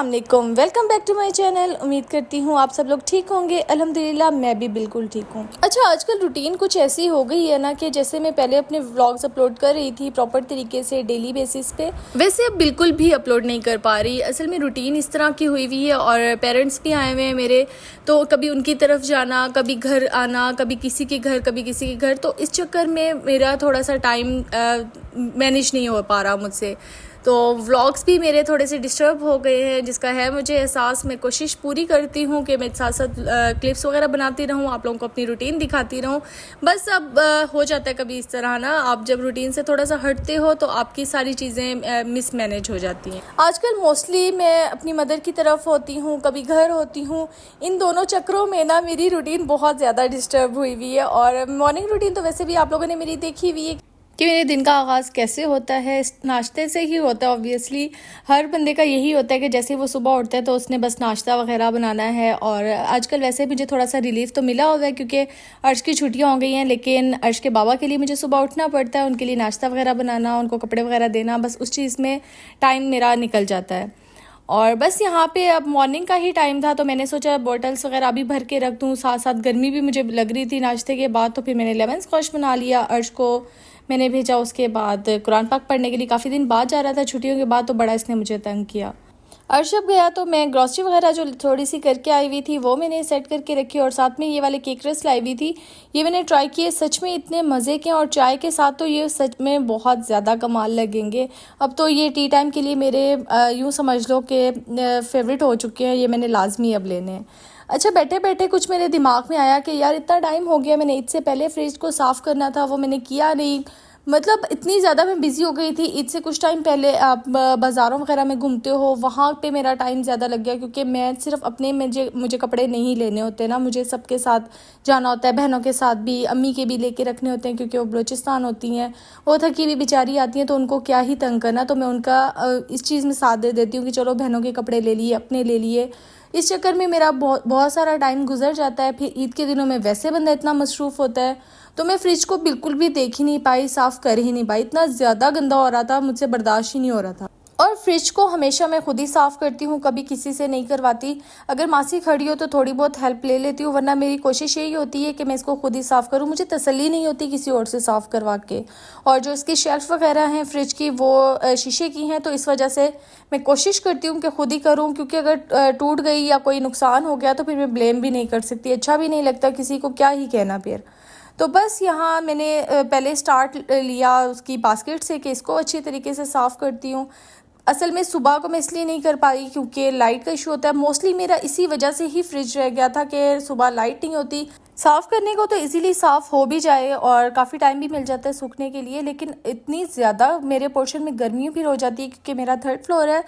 अस्सलामुअलैकुम, welcome back to my channel. उम्मीद करती हूँ आप सब लोग ठीक होंगे। अल्हम्दुलिल्लाह मैं भी बिल्कुल ठीक हूँ। अच्छा, आजकल रूटीन कुछ ऐसी हो गई है ना कि जैसे मैं पहले अपने व्लॉग्स अपलोड कर रही थी प्रॉपर तरीके से डेली बेसिस पे, वैसे अब बिल्कुल भी अपलोड नहीं कर पा रही। असल में रूटीन इस तरह की हुई हुई है और पेरेंट्स भी आए हुए हैं मेरे, तो कभी उनकी तरफ जाना, कभी घर आना, कभी किसी के घर कभी किसी के घर, तो इस चक्कर में मेरा थोड़ा सा टाइम मैनेज नहीं हो पा रहा मुझसे। तो व्लॉग्स भी मेरे थोड़े से डिस्टर्ब हो गए हैं, जिसका है मुझे एहसास। मैं कोशिश पूरी करती हूँ कि मैं साथ साथ क्लिप्स वगैरह बनाती रहूँ, आप लोगों को अपनी रूटीन दिखाती रहूँ। बस अब हो जाता है कभी इस तरह ना, आप जब रूटीन से थोड़ा सा हटते हो तो आपकी सारी चीज़ें मिस मैनेज हो जाती हैं। आजकल मोस्टली मैं अपनी मदर की तरफ होती हूँ, कभी घर होती हूँ। इन दोनों चक्करों में ना मेरी रूटीन बहुत ज़्यादा डिस्टर्ब हुई हुई है। और मॉर्निंग रूटीन तो वैसे भी आप लोगों ने मेरी देखी हुई है कि मेरे दिन का आगाज़ कैसे होता है। नाश्ते से ही होता है। ऑब्वियसली हर बंदे का यही होता है कि जैसे वो सुबह उठता है तो उसने बस नाश्ता वगैरह बनाना है। और आजकल वैसे मुझे थोड़ा सा रिलीफ तो मिला हुआ है क्योंकि अर्श की छुट्टियां हो गई हैं, लेकिन अर्श के बाबा के लिए मुझे सुबह उठना पड़ता है, उनके लिए नाश्ता वगैरह बनाना, उनको कपड़े वगैरह देना, बस उस चीज़ में टाइम मेरा निकल जाता है। और बस यहाँ पे अब मॉर्निंग का ही टाइम था तो मैंने सोचा बॉटल्स वगैरह अभी भर के रख दूँ। साथ साथ गर्मी भी मुझे लग रही थी नाश्ते के बाद, तो फिर मैंने लेमन स्क्वॉश बना लिया। अर्श को मैंने भेजा उसके बाद कुरान पाक पढ़ने के लिए। काफ़ी दिन बाद जा रहा था छुट्टियों के बाद, तो बड़ा इसने मुझे तंग किया। अर्श जब गया तो मैं ग्रॉसरी वगैरह जो थोड़ी सी करके आई हुई थी वो मैंने सेट करके रखी, और साथ में ये वाले केक रस लाई हुई थी, ये मैंने ट्राई किए। सच में इतने मज़े के, और चाय के साथ तो ये सच में बहुत ज़्यादा कमाल लगेंगे। अब तो ये टी टाइम के लिए मेरे यूँ समझ लो कि फेवरेट हो चुके हैं, ये मैंने लाजमी अब लेने हैं। अच्छा, बैठे बैठे कुछ मेरे दिमाग में आया कि यार इतना टाइम हो गया, मैंने ईद से पहले फ्रिज को साफ़ करना था, वो मैंने किया नहीं। मतलब इतनी ज़्यादा मैं बिज़ी हो गई थी। ईद से कुछ टाइम पहले आप बाज़ारों वगैरह में घूमते हो, वहाँ पे मेरा टाइम ज़्यादा लग गया क्योंकि मैं सिर्फ अपने मुझे कपड़े नहीं लेने होते ना, मुझे सबके साथ जाना होता है। बहनों के साथ भी, अम्मी के भी लेके रखने होते हैं क्योंकि वो बलूचिस्तान होती हैं, वो थकी हुई बेचारी आती हैं, तो उनको क्या ही तंग करना। तो मैं उनका इस चीज़ में साथ दे देती हूँ कि चलो बहनों के कपड़े ले लिए, अपने ले लिए। इस चक्कर में मेरा बहुत सारा टाइम गुजर जाता है। फिर ईद के दिनों में वैसे बंदा इतना मसरूफ़ होता है, तो मैं फ्रिज को बिल्कुल भी देख ही नहीं पाई, साफ़ कर ही नहीं पाई। इतना ज़्यादा गंदा हो रहा था, मुझसे बर्दाश्त ही नहीं हो रहा था। और फ्रिज को हमेशा मैं खुद ही साफ़ करती हूँ, कभी किसी से नहीं करवाती। अगर मासी खड़ी हो तो थोड़ी बहुत हेल्प ले लेती हूँ, वरना मेरी कोशिश यही होती है कि मैं इसको खुद ही साफ़ करूँ। मुझे तसल्ली नहीं होती किसी और से साफ़ करवा के। और जो इसकी शेल्फ़ वगैरह हैं फ्रिज की, वो शीशे की हैं, तो इस वजह से मैं कोशिश करती हूँ कि खुद ही करूँ, क्योंकि अगर टूट गई या कोई नुकसान हो गया तो फिर मैं ब्लेम भी नहीं कर सकती। अच्छा भी नहीं लगता, किसी को क्या ही कहना फिर। तो बस यहाँ मैंने पहले स्टार्ट लिया उसकी बास्केट से कि इसको अच्छी तरीके से साफ़ करती हूँ। असल में सुबह को मैं इसलिए नहीं कर पाई क्योंकि लाइट का इशू होता है। मोस्टली मेरा इसी वजह से ही फ्रिज रह गया था कि सुबह लाइट नहीं होती। साफ़ करने को तो इजीली साफ़ हो भी जाए और काफ़ी टाइम भी मिल जाता है सूखने के लिए, लेकिन इतनी ज़्यादा मेरे पोर्शन में गर्मी भी हो जाती है क्योंकि मेरा 3rd फ्लोर है,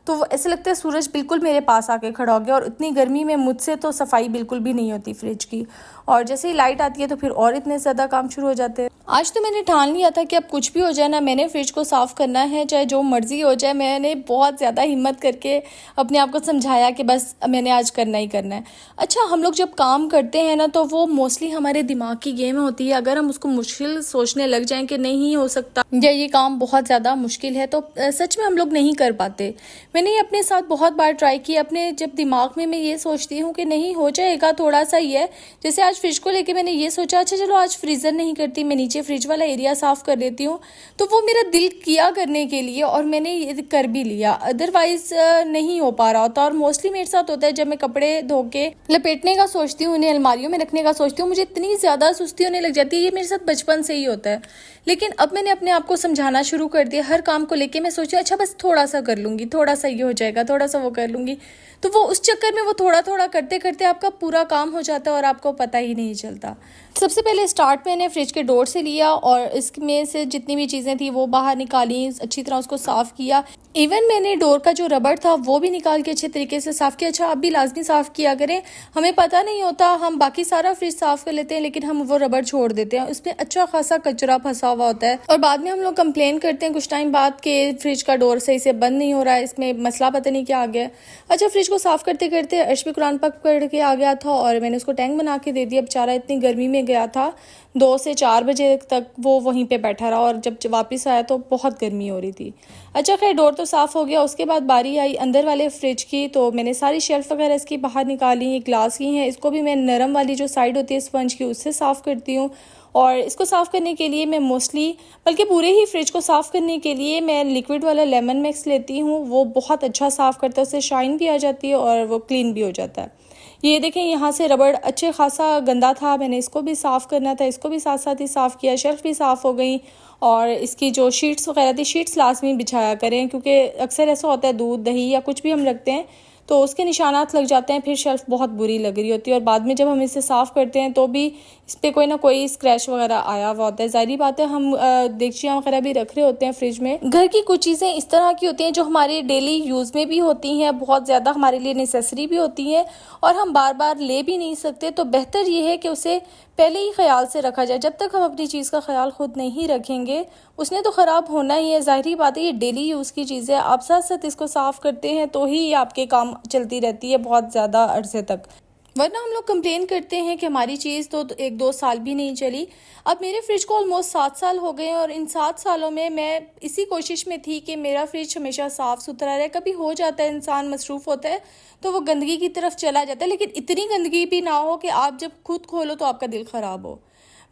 तो वो ऐसे लगता है सूरज बिल्कुल मेरे पास आके खड़ा हो गया। और इतनी गर्मी में मुझसे तो सफाई बिल्कुल भी नहीं होती फ्रिज की, और जैसे ही लाइट आती है तो फिर और इतने ज़्यादा काम शुरू हो जाते हैं। आज तो मैंने ठान लिया था कि अब कुछ भी हो जाए ना, मैंने फ्रिज को साफ़ करना है, चाहे जो मर्ज़ी हो जाए। मैंने बहुत ज़्यादा हिम्मत करके अपने आप को समझाया कि बस मैंने आज करना ही करना है। अच्छा, हम लोग जब काम करते हैं ना तो वो मोस्टली हमारे दिमाग की गेम होती है। अगर हम उसको मुश्किल सोचने लग जाएं कि नहीं हो सकता या ये काम बहुत ज़्यादा मुश्किल है, तो सच में हम लोग नहीं कर पाते। मैंने अपने साथ बहुत बार ट्राई की। अपने जब दिमाग में मैं ये सोचती हूँ कि नहीं हो जाएगा, थोड़ा सा ही है, जैसे आज फ्रिज को लेके मैंने ये सोचा अच्छा चलो आज फ्रीज़र नहीं करती, मैं नीचे फ्रिज वाला एरिया साफ़ कर लेती हूँ, तो वो मेरा दिल किया करने के लिए और मैंने ये कर भी लिया। अदरवाइज नहीं हो पा रहा होता। और मोस्टली मेरे साथ होता है जब मैं कपड़े धो के लपेटने का सोचती हूँ, उन्हें अलमारियों में रखने का सोचती हूँ, मुझे इतनी ज़्यादा सुस्ती होने लग जाती है। ये मेरे साथ बचपन से ही होता है, लेकिन अब मैंने अपने आप को समझाना शुरू कर दिया। हर काम को लेके मैं सोची अच्छा बस थोड़ा सा कर लूँगी, थोड़ा सा ये हो जाएगा, थोड़ा सा वो कर लूँगी, तो वो उस चक्कर में वो थोड़ा थोड़ा करते करते आपका पूरा काम हो जाता है और आपको पता ही नहीं चलता। सबसे पहले स्टार्ट मैंने फ्रिज के डोर से लिया और इसमें से जितनी भी चीज़ें थी वो बाहर निकाली, अच्छी तरह उसको साफ़ किया। इवन मैंने डोर का जो रबड़ था वो भी निकाल के अच्छे तरीके से साफ़ किया। अच्छा, आप भी लाजमी साफ़ किया करें, हमें पता नहीं होता, हम बाकी सारा फ्रिज साफ़ कर लेते हैं लेकिन हम वो रबड़ छोड़ देते हैं, उसमें अच्छा खासा कचरा फंसा हुआ होता है और बाद में हम लोग कंप्लेन करते हैं कुछ टाइम बाद कि फ्रिज का डोर सही से बंद नहीं हो रहा है, इसमें मसला पता नहीं क्या आ गया। अच्छा, फ्रिज को साफ़ करते करते अर्श भी कुरान पाक पढ़ के आ गया था और मैंने उसको टैंक बना के दे दिया। बेचारा इतनी गर्मी में गया था, 2 से 4 बजे तक वो वहीं पे बैठा रहा और जब वापस आया तो बहुत गर्मी हो रही थी। अच्छा खैर डोर तो साफ़ हो गया। उसके बाद बारी आई अंदर वाले फ्रिज की, तो मैंने सारी शेल्फ वगैरह इसकी बाहर निकाली। ये ग्लास की हैं, इसको भी मैं नरम वाली जो साइड होती है स्पंज की उससे साफ़ करती हूँ। और इसको साफ़ करने के लिए मैं मोस्टली, बल्कि पूरे ही फ्रिज को साफ़ करने के लिए मैं लिक्विड वाला लेमन मिक्स लेती हूँ। वो बहुत अच्छा साफ़ करता है, उससे शाइन भी आ जाती है और वो क्लीन भी हो जाता है। ये देखें यहाँ से रबड़ अच्छे खासा गंदा था, मैंने इसको भी साफ़ करना था, इसको भी साथ साथ ही साफ़ किया। शेल्फ भी साफ़ हो गई। और इसकी जो शीट्स वगैरह थी, शीट्स लाजमी बिछाया करें, क्योंकि अक्सर ऐसा होता है दूध दही या कुछ भी हम रखते हैं तो उसके निशानात लग जाते हैं, फिर शेल्फ बहुत बुरी लग रही होती है। और बाद में जब हम इसे साफ़ करते हैं तो भी इस पर कोई ना कोई स्क्रैच वगैरह आया हुआ होता है। ज़ाहिर बात है, हम देगचियाँ वगैरह भी रख रहे होते हैं फ्रिज में। घर की कुछ चीज़ें इस तरह की होती हैं जो हमारे डेली यूज़ में भी होती हैं, बहुत ज़्यादा हमारे लिए नेसेसरी भी होती हैं और हम बार बार ले भी नहीं सकते। तो बेहतर ये है कि उसे पहले ही ख्याल से रखा जाए। जब तक हम अपनी चीज़ का ख्याल खुद नहीं रखेंगे उसने तो ख़राब होना ही है। ज़ाहिर बात है, ये डेली यूज़ की चीज़ है, आप साथ साथ इसको साफ़ करते हैं तो ही ये आपके काम चलती रहती है बहुत ज़्यादा अरसे तक। वरना हम लोग कंप्लेन करते हैं कि हमारी चीज़ तो 1-2 साल भी नहीं चली। अब मेरे फ्रिज को ऑलमोस्ट 7 साल हो गए हैं और इन 7 सालों में मैं इसी कोशिश में थी कि मेरा फ्रिज हमेशा साफ़ सुथरा रहे। कभी हो जाता है, इंसान मसरूफ़ होता है तो वो गंदगी की तरफ चला जाता है, लेकिन इतनी गंदगी भी ना हो कि आप जब खुद खोलो तो आपका दिल ख़राब हो।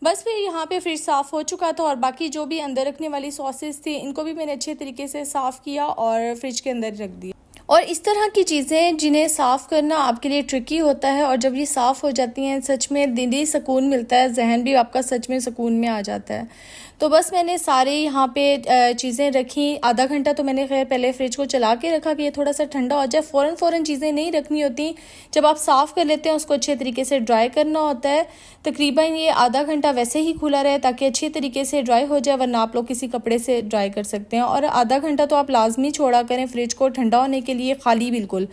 बस फिर यहाँ पे फ्रिज साफ़ हो चुका था और बाकी जो भी अंदर रखने वाली सॉसेस थी इनको भी मैंने अच्छे तरीके से साफ़ किया और फ्रिज के अंदर रख दिया। और इस तरह की चीज़ें जिन्हें साफ़ करना आपके लिए ट्रिकी होता है और जब ये साफ़ हो जाती हैं सच में दिली सुकून मिलता है, जहन भी आपका सच में सुकून में आ जाता है। तो बस मैंने सारे यहाँ पे चीज़ें रखी। आधा घंटा तो मैंने खैर पहले फ्रिज को चला के रखा कि ये थोड़ा सा ठंडा हो जाए। फ़ौरन चीज़ें नहीं रखनी होती, जब आप साफ़ कर लेते हैं उसको अच्छे तरीके से ड्राई करना होता है। तकरीबन ये आधा घंटा वैसे ही खुला रहे ताकि अच्छे तरीके से ड्राई हो जाए, वरना आप लोग किसी कपड़े से ड्राई कर सकते हैं। और आधा घंटा तो आप लाजमी छोड़ा करें फ्रिज को ठंडा होने के लिए, खाली बिल्कुल।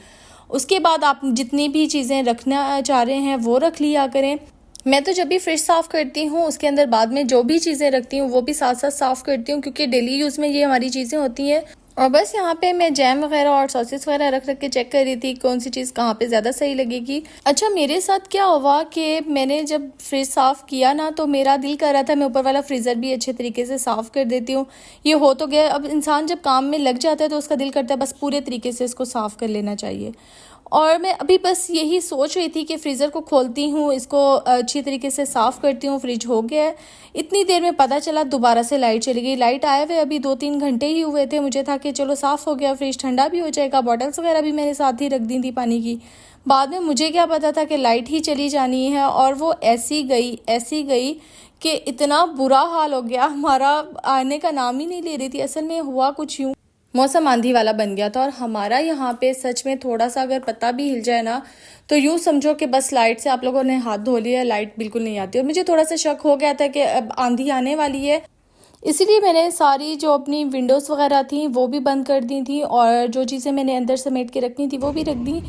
उसके बाद आप जितनी भी चीज़ें रखना चाह रहे हैं वो रख लिया करें। मैं तो जब भी फ्रिज साफ़ करती हूँ उसके अंदर बाद में जो भी चीज़ें रखती हूँ वो भी साथ साथ साफ़ करती हूँ, क्योंकि डेली यूज़ में ये हमारी चीज़ें होती हैं। और बस यहाँ पे मैं जैम वगैरह और सॉसेस वगैरह रख के चेक कर रही थी कौन सी चीज़ कहाँ पे ज़्यादा सही लगेगी। अच्छा, मेरे साथ क्या हुआ कि मैंने जब फ्रिज साफ़ किया ना तो मेरा दिल कर रहा था मैं ऊपर वाला फ्रीज़र भी अच्छे तरीके से साफ़ कर देती हूँ। ये हो तो गया, अब इंसान जब काम में लग जाता है तो उसका दिल करता है बस पूरे तरीके से इसको साफ़ कर लेना चाहिए। और मैं अभी बस यही सोच रही थी कि फ्रीज़र को खोलती हूँ, इसको अच्छी तरीके से साफ़ करती हूँ। फ्रिज हो गया है। इतनी देर में पता चला दोबारा से लाइट चली गई। लाइट आए हुए अभी 2-3 घंटे ही हुए थे। मुझे था कि चलो साफ़ हो गया, फ्रिज ठंडा भी हो जाएगा। बॉटल्स वगैरह भी मैंने साथ ही रख दी थी पानी की। बाद में मुझे क्या पता था कि लाइट ही चली जानी है और वो ऐसी गई कि इतना बुरा हाल हो गया, हमारा आने का नाम ही नहीं ले रही थी। असल में हुआ कुछ यूँ, मौसम आंधी वाला बन गया था और हमारा यहाँ पे सच में थोड़ा सा अगर पत्ता भी हिल जाए ना तो यूँ समझो कि बस लाइट से आप लोगों ने हाथ धो लिया, लाइट बिल्कुल नहीं आती। और मुझे थोड़ा सा शक हो गया था कि अब आंधी आने वाली है, इसीलिए मैंने सारी जो अपनी विंडोज़ वगैरह थी वो भी बंद कर दी थी और जो चीज़ें मैंने अंदर समेट के रखनी थी वो भी रख दी।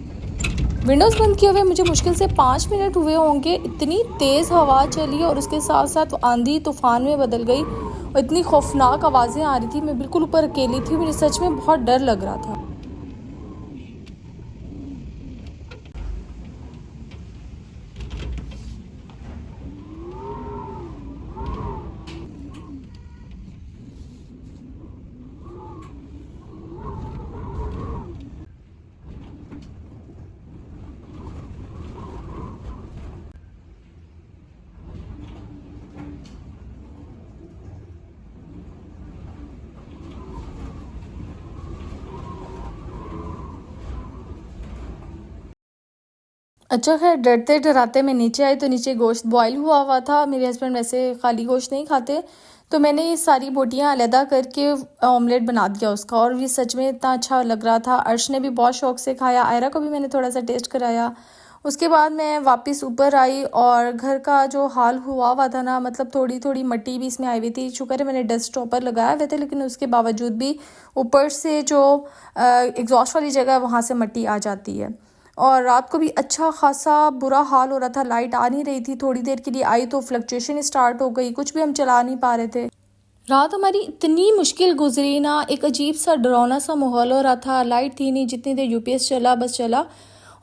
विंडोज़ बंद किए हुए मुझे मुश्किल से 5 मिनट हुए होंगे। इतनी तेज़ हवा चली और उसके साथ साथ आंधी तूफ़ान में बदल गई और इतनी खौफनाक आवाज़ें आ रही थी। मैं बिल्कुल ऊपर अकेली थी, मुझे सच में बहुत डर लग रहा था। अच्छा खैर डरते डराते मैं नीचे आई तो नीचे गोश्त बॉयल हुआ था। मेरे हस्बैंड वैसे खाली गोश्त नहीं खाते, तो मैंने ये सारी बोटियाँ अलहदा करके ऑमलेट बना दिया उसका और ये सच में इतना अच्छा लग रहा था। अर्श ने भी बहुत शौक से खाया, आयरा को भी मैंने थोड़ा सा टेस्ट कराया। उसके बाद मैं वापस ऊपर आई और घर का जो हाल हुआ था ना, मतलब थोड़ी थोड़ी मिट्टी भी इसमें आई हुई थी। शुक्र है मैंने डस्ट टॉपर लगाए हुए थे, लेकिन उसके बावजूद भी ऊपर से जो एग्जॉस्ट वाली जगह है वहाँ से मिट्टी आ जाती है। और रात को भी अच्छा खासा बुरा हाल हो रहा था, लाइट आ नहीं रही थी। थोड़ी देर के लिए आई तो फ्लक्चुएशन स्टार्ट हो गई, कुछ भी हम चला नहीं पा रहे थे। रात हमारी इतनी मुश्किल गुजरी ना, एक अजीब सा डरावना सा माहौल हो रहा था। लाइट थी नहीं, जितनी देर यूपीएस चला बस चला।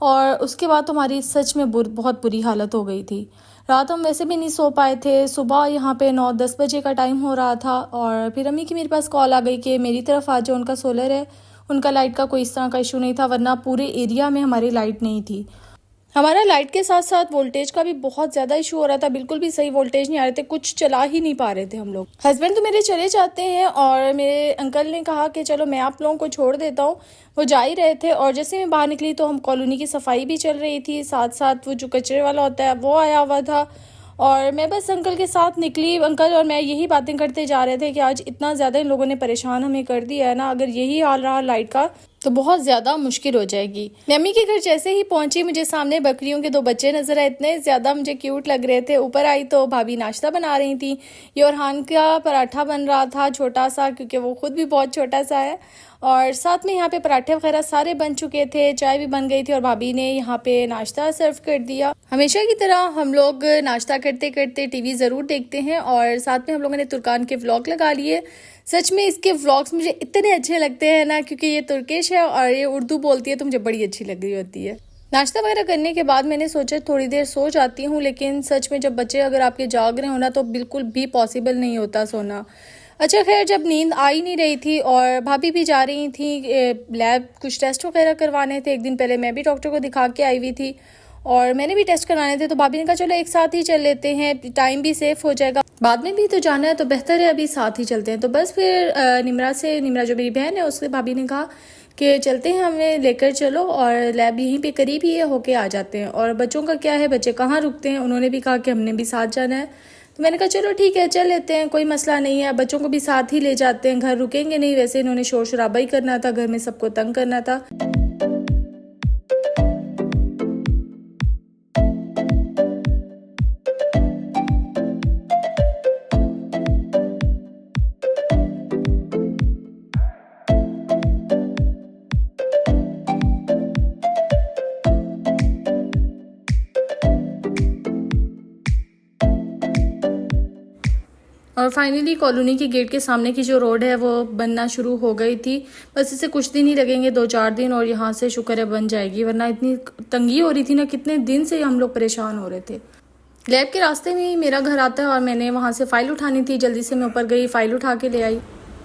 और उसके बाद तो हमारी सच में बहुत बुरी हालत हो गई थी। रात हम वैसे भी नहीं सो पाए थे। सुबह यहाँ पे 9-10 बजे का टाइम हो रहा था और फिर अम्मी की मेरे पास कॉल आ गई कि मेरी तरफ आ जाओ, उनका सोलर है, उनका लाइट का कोई इस तरह का इशू नहीं था, वरना पूरे एरिया में हमारी लाइट नहीं थी। हमारा लाइट के साथ साथ वोल्टेज का भी बहुत ज़्यादा इशू हो रहा था, बिल्कुल भी सही वोल्टेज नहीं आ रहे थे, कुछ चला ही नहीं पा रहे थे हम लोग। हस्बैंड तो मेरे चले जाते हैं और मेरे अंकल ने कहा कि चलो मैं आप लोगों को छोड़ देता हूँ। वो जा ही रहे थे और जैसे मैं बाहर निकली तो हम कॉलोनी की सफाई भी चल रही थी, साथ साथ वो जो कचरे वाला होता है वो आया हुआ था और मैं बस अंकल के साथ निकली। अंकल और मैं यही बातें करते जा रहे थे कि आज इतना ज़्यादा इन लोगों ने परेशान हमें कर दिया है ना, अगर यही हाल रहा लाइट का तो बहुत ज़्यादा मुश्किल हो जाएगी। मैं अम्मी के घर जैसे ही पहुंची मुझे सामने बकरियों के 2 बच्चे नजर आए, इतने ज़्यादा मुझे क्यूट लग रहे थे। ऊपर आई तो भाभी नाश्ता बना रही थी, ये ओरहान का पराठा बन रहा था छोटा सा, क्योंकि वो खुद भी बहुत छोटा सा है, और साथ में यहाँ पे पराठे वगैरह सारे बन चुके थे, चाय भी बन गई थी और भाभी ने यहाँ पे नाश्ता सर्व कर दिया। हमेशा की तरह हम लोग नाश्ता करते करते टीवी ज़रूर देखते हैं और साथ में हम लोगों ने तुर्कान के व्लॉग लगा लिए। सच में इसके व्लॉग्स मुझे इतने अच्छे लगते हैं ना, क्योंकि ये तुर्किश है और ये उर्दू बोलती है तो मुझे बड़ी अच्छी लग रही होती है। नाश्ता वगैरह करने के बाद मैंने सोचा थोड़ी देर सो जाती हूँ, लेकिन सच में जब बच्चे अगर आपके जाग रहे हो ना तो बिल्कुल भी पॉसिबल नहीं होता सोना। अच्छा खैर, जब नींद आ ही नहीं रही थी और भाभी भी जा रही थी लैब कुछ टेस्ट वगैरह करवाने थे। एक दिन पहले मैं भी डॉक्टर को दिखा के आई हुई थी और मैंने भी टेस्ट कराने थे, तो भाभी ने कहा चलो एक साथ ही चल लेते हैं, टाइम भी सेफ हो जाएगा, बाद में भी तो जाना है तो बेहतर है अभी साथ ही चलते हैं। तो बस फिर निमरा जो मेरी बहन है उससे भाभी ने कहा कि चलते हैं, हमें लेकर चलो और लैब यहीं पे करीब ही है, होके आ जाते हैं। और बच्चों का क्या है, बच्चे कहाँ रुकते हैं, उन्होंने भी कहा कि हमने भी साथ जाना है, तो मैंने कहा चलो ठीक है चल लेते हैं, कोई मसला नहीं है, बच्चों को भी साथ ही ले जाते हैं, घर रुकेंगे नहीं, वैसे इन्होंने शोर शराबा ही करना था, घर में सबको तंग करना था। और फाइनली कॉलोनी के गेट के सामने की जो रोड है वो बनना शुरू हो गई थी। बस इसे कुछ दिन ही लगेंगे, 2-4 दिन, और यहाँ से शुक्र है बन जाएगी, वरना इतनी तंगी हो रही थी ना, कितने दिन से हम लोग परेशान हो रहे थे। लैब के रास्ते में ही मेरा घर आता है और मैंने वहाँ से फ़ाइल उठानी थी, जल्दी से मैं ऊपर गई, फ़ाइल उठा के ले आई।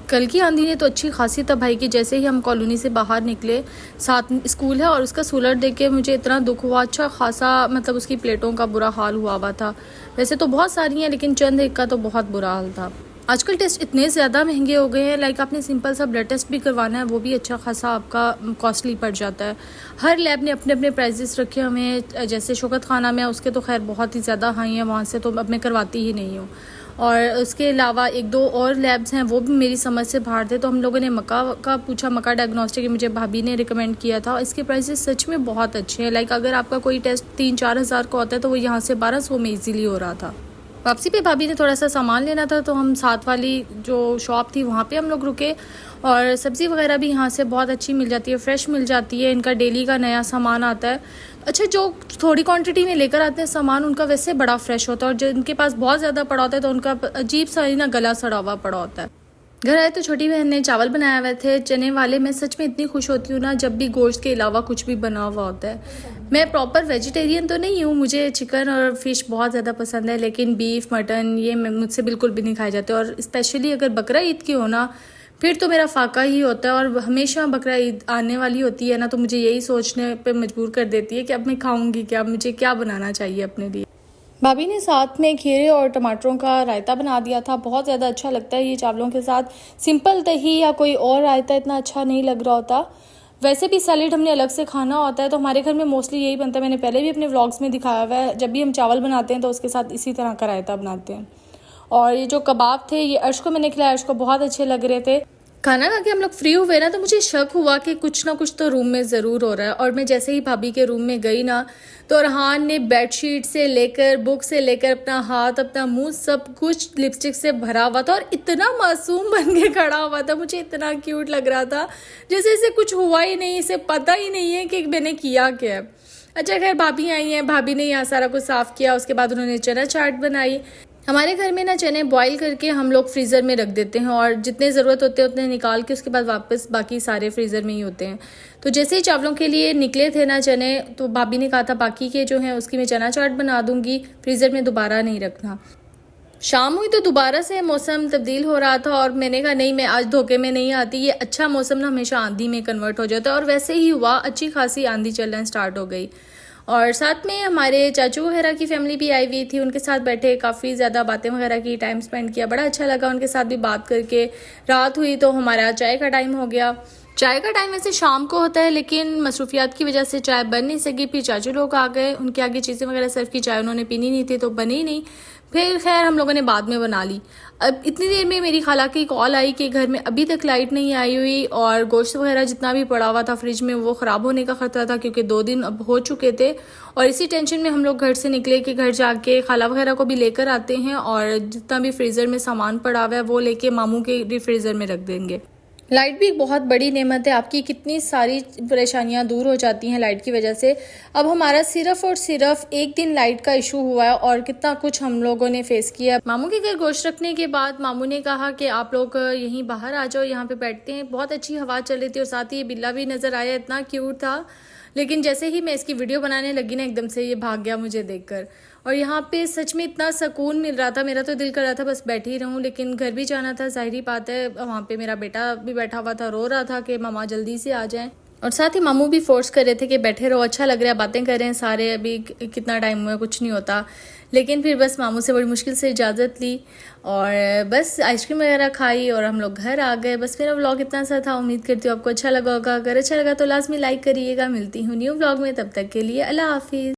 कल की आंधी ने तो अच्छी खासी तबाही की। जैसे ही हम कॉलोनी से बाहर निकले, साथ स्कूल है और उसका सोलर देख के मुझे इतना दुख हुआ, अच्छा खासा मतलब उसकी प्लेटों का बुरा हाल हुआ था। वैसे तो बहुत सारी हैं लेकिन चंद एक का तो बहुत बुरा हाल था। आजकल टेस्ट इतने ज़्यादा महंगे हो गए हैं, लाइक आपने सिंपल सा ब्लड टेस्ट भी करवाना है वो भी अच्छा खासा आपका कॉस्टली पड़ जाता है। हर लैब ने अपने अपने प्राइजेस रखे हुए हैं। जैसे शौकत खाना में उसके तो खैर बहुत ही ज़्यादा हाई है, वहाँ से तो अब मैं करवाती ही नहीं हूँ। और उसके अलावा 1-2 और लैब्स हैं वो भी मेरी समझ से बाहर थे, तो हम लोगों ने मक्का का पूछा, मक्का डायग्नोस्टिक मुझे भाभी ने रिकमेंड किया था। इसके प्राइसेस सच में बहुत अच्छे हैं, लाइक अगर आपका कोई टेस्ट 3-4 हज़ार का होता है तो वो यहाँ से 1200 में ईजिली हो रहा था। वापसी पे भाभी ने थोड़ा सा सामान लेना था तो हम साथ वाली जो शॉप थी वहाँ पे हम लोग रुके, और सब्ज़ी वगैरह भी यहाँ से बहुत अच्छी मिल जाती है, फ्रेश मिल जाती है, इनका डेली का नया सामान आता है। अच्छा, जो थोड़ी क्वांटिटी में लेकर आते हैं सामान उनका वैसे बड़ा फ्रेश होता है, और जो इनके पास बहुत ज़्यादा पड़ा होता है तो उनका अजीब सा ही ना गला सड़ा हुआ पड़ा होता है। घर आए तो छोटी बहन ने चावल बनाए हुए थे चने वाले। मैं सच में इतनी खुश होती हूँ ना जब भी गोश्त के अलावा कुछ भी बना हुआ होता है। मैं प्रॉपर वेजिटेरियन तो नहीं हूँ, मुझे चिकन और फिश बहुत ज़्यादा पसंद है, लेकिन बीफ मटन ये मुझसे बिल्कुल भी नहीं खाए जाते, और स्पेशली अगर बकरा ईद की हो ना फिर तो मेरा फाका ही होता है। और हमेशा बकरा ईद आने वाली होती है ना तो मुझे यही सोचने पे मजबूर कर देती है कि अब मैं खाऊंगी क्या, मुझे क्या बनाना चाहिए अपने लिए। भाभी ने साथ में खीरे और टमाटरों का रायता बना दिया था, बहुत ज़्यादा अच्छा लगता है ये चावलों के साथ। सिंपल दही या कोई और रायता इतना अच्छा नहीं लग रहा होता। वैसे भी सैलेड हमने अलग से खाना होता है तो हमारे घर में मोस्टली यही बनता है। मैंने पहले भी अपने व्लॉग्स में दिखाया हुआ है, जब भी हम चावल बनाते हैं तो उसके साथ इसी तरह का रायता बनाते हैं। और ये जो कबाब थे ये अर्श को मैंने खिलाया, अर्श को बहुत अच्छे लग रहे थे। खाना खा के हम लोग फ्री हुए ना तो मुझे शक हुआ कि कुछ ना कुछ तो रूम में ज़रूर हो रहा है। और मैं जैसे ही भाभी के रूम में गई ना तो रहान ने बेडशीट से लेकर बुक से लेकर अपना हाथ अपना मुंह सब कुछ लिपस्टिक से भरा हुआ था और इतना मासूम बन के खड़ा हुआ था। मुझे इतना क्यूट लग रहा था जैसे इसे कुछ हुआ ही नहीं, इसे पता ही नहीं है कि मैंने किया क्या है। अच्छा खैर, भाभी आई हैं, भाभी ने यहाँ सारा कुछ साफ़ किया, उसके बाद उन्होंने चना चाट बनाई। हमारे घर में ना चने बॉईल करके हम लोग फ्रीज़र में रख देते हैं और जितने ज़रूरत होते हैं उतने निकाल के उसके बाद वापस बाकी सारे फ्रीज़र में ही होते हैं। तो जैसे ही चावलों के लिए निकले थे ना चने, तो भाभी ने कहा था बाकी के जो हैं उसकी मैं चना चाट बना दूंगी, फ्रीज़र में दोबारा नहीं रखना। शाम हुई तो दोबारा से मौसम तब्दील हो रहा था और मैंने कहा नहीं, मैं आज धोखे में नहीं आती, ये अच्छा मौसम ना हमेशा आंधी में कन्वर्ट हो जाता है। और वैसे ही हुआ, अच्छी खासी आंधी चलना स्टार्ट हो गई। और साथ में हमारे चाचू वगैरह की फैमिली भी आई हुई थी, उनके साथ बैठे काफ़ी ज़्यादा बातें वगैरह की, टाइम स्पेंड किया, बड़ा अच्छा लगा उनके साथ भी बात करके। रात हुई तो हमारा चाय का टाइम हो गया। चाय का टाइम वैसे शाम को होता है लेकिन मसरूफियात की वजह से चाय बन नहीं सकी। फिर चाचू लोग आ गए, उनके आगे चीज़ें वगैरह सर्व की, चाय उन्होंने पीनी नहीं थी तो बनी नहीं। फिर खैर हम लोगों ने बाद में बना ली। अब इतनी देर में मेरी खाला की कॉल आई कि घर में अभी तक लाइट नहीं आई हुई और गोश्त वगैरह जितना भी पड़ा हुआ था फ्रिज में वो ख़राब होने का खतरा था, क्योंकि 2 दिन अब हो चुके थे। और इसी टेंशन में हम लोग घर से निकले कि घर जाके खाला वगैरह को भी लेकर आते हैं और जितना भी फ्रीज़र में सामान पड़ा हुआ है वो लेके मामू के फ्रीज़र में रख देंगे। लाइट भी एक बहुत बड़ी नेमत है, आपकी कितनी सारी परेशानियां दूर हो जाती हैं लाइट की वजह से। अब हमारा सिर्फ और सिर्फ एक दिन लाइट का इशू हुआ है और कितना कुछ हम लोगों ने फेस किया। मामू के घर गोश्त रखने के बाद मामू ने कहा कि आप लोग यहीं बाहर आ जाओ, यहाँ पे बैठते हैं। बहुत अच्छी हवा चल रही थी और साथ ही ये बिल्ला भी नज़र आया, इतना क्यूट था। लेकिन जैसे ही मैं इसकी वीडियो बनाने लगी ना, एकदम से ये भाग गया मुझे देखकर। और यहाँ पे सच में इतना सुकून मिल रहा था, मेरा तो दिल कर रहा था बस बैठी रहूँ, लेकिन घर भी जाना था, जाहिर बात है। वहाँ पे मेरा बेटा भी बैठा हुआ था, रो रहा था कि मामा जल्दी से आ जाएं। और साथ ही मामू भी फोर्स कर रहे थे कि बैठे रहो, अच्छा लग रहा है, बातें कर रहे हैं सारे, अभी कितना टाइम हुआ, कुछ नहीं होता। लेकिन फिर बस मामू से बड़ी मुश्किल से इजाज़त ली और बस आइसक्रीम वगैरह खाई और हम लोग घर आ गए। बस मेरा व्लॉग इतना सा था, उम्मीद करती हूँ आपको अच्छा लगा होगा। अगर अच्छा लगा तो लाजमी लाइक करिएगा। मिलती हूँ न्यू व्लॉग में, तब तक के लिए अल्लाह हाफिज़।